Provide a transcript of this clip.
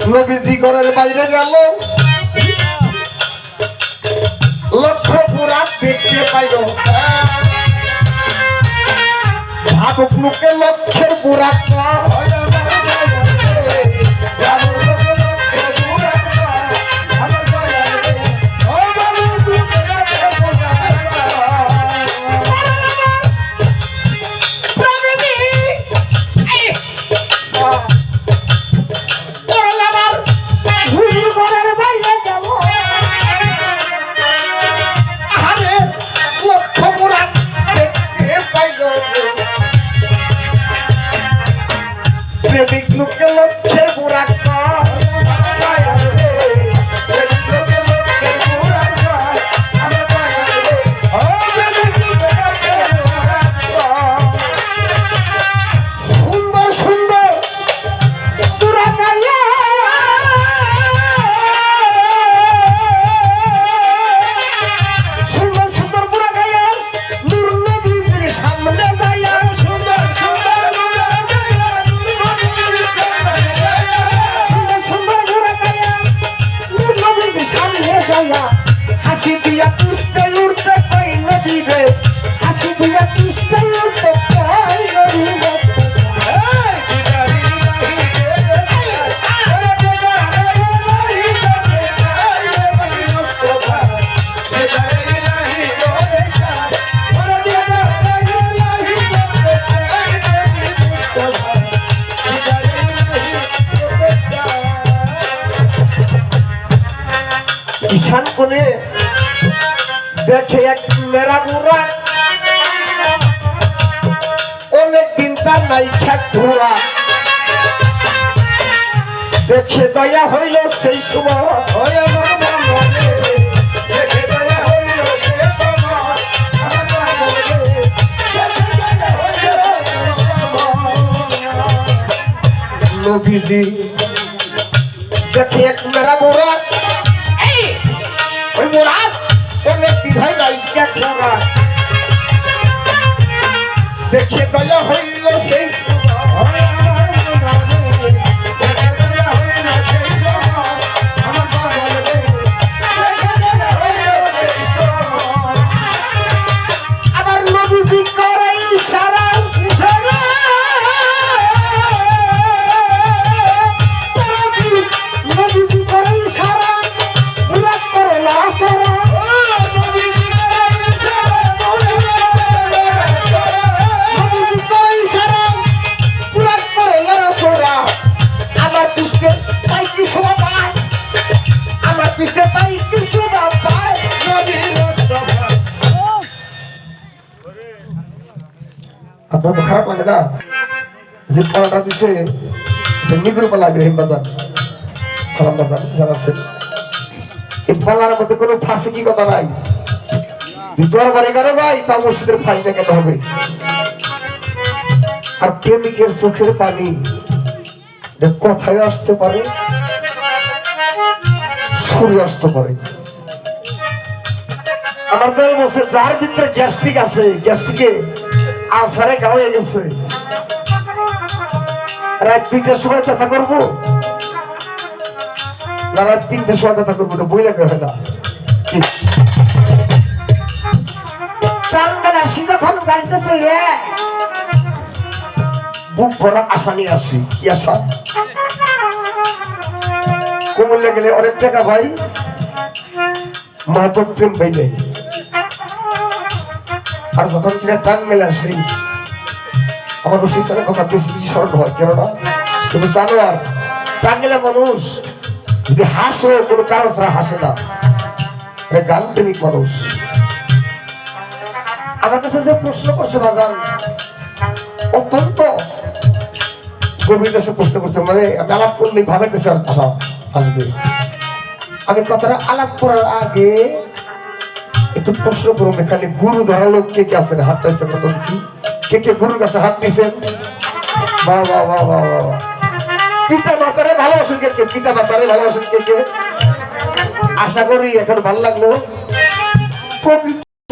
নবীজি ঘরের বাইরে গেল, লক্ষ্য পুরা দেখতে পাইল। ভাবুক লোকে লক্ষ্যের পুরা প্রেমিক লোকে লক্ষ্যের বুড়া সুন্দর সুন্দর তোরা গাইয়া সুন্দর সুন্দর বুড়া গাইয়া নূর নবীর সামনে যাইয়া সুন্দর সুন্দর হাসি দিয়া পুষ্টে উঠতে পাই নদী রে, হাসি দিয়া পুষ্টে উঠতে পাই নদী রে। ঈশান কোণে দেখে এক মেরা বুড়া, অনেকদিন তার নাই খ্যাত ঘোরা। দেখে দয়া হইল সেই সময়, নবীজি দেখে এক মেরা বুড়া, ওই মুরাদ অনেক দিধাই নাই ঘোরা। দেখে দয়া হইল সেই আবার নবীজি করে ইশারা, নবীজি করে ইশারা, মুরাদ করে লাসারা। আমার পিছনে তাই কি শোভা পায়, আমার পিছনে তাই কি শোভা পায়। আপনার তো খারাপ লাগে না যে পালাটা দিছে নিগুর পালা ইব্রাহিম বাজার সালাম বাজার জানাচ্ছেন, এই পালার মধ্যে কোনো ফাঁসি কি কথা নাই। দরবারে গেল গাই তা মসজিদের ফাইনে কেন হবে। আর প্রেমিকের চোখের পানি কোথায় আসতে পারে, সরে আসতে পারে। আমার তো বলছে যার ভিতরে গ্যাস্ট্রিক আছে, গ্যাস্ট্রিকে আলসারে গা হয়ে গেছে, রাত 2টার সময় ব্যথা করবো না রাত 3টার সময় ব্যথা করবো না, বই লাগে হয় না। যখন গাড়িতে চলে বুক ভরা আশা নিয়ে আসি। কি আশা? কুমিল্লা গেলে অনেক টাকা ভাই, মাহাতো প্রেম পাই নাই। আর যখন কিনা টাঙ্গাইলে আসি আমার বসে কথা বেশি বেশি স্মরণ হয়, কেননা শুধু জানো আর টাঙ্গাইলে মানুষ যদি হাসো কোনো কারো ছাড়া হাসে না, গান প্রেমিক মানুষ। আমার কাছে যে প্রশ্ন করছে বাজান অত্যন্ত গভীর দেশে প্রশ্ন করছে, মানে আমি আলাপ করলেই ভাবের দেশে আসা আসবে। আমি কথাটা আলাপ করার আগে একটু প্রশ্ন করুন, এখানে গুরু ধরা লোক কে কে আছেন? হাতটা হচ্ছে কত দেখি, কে কে গুরুর কাছে হাত দিয়েছেন? বাহ বাহ বাহ বাহ বাহ। পিতা মাতারে ভালোবাসেন কে কে? পিতা মাতারে ভালোবাসেন কে কে? আশা করি এখন ভালো লাগলো।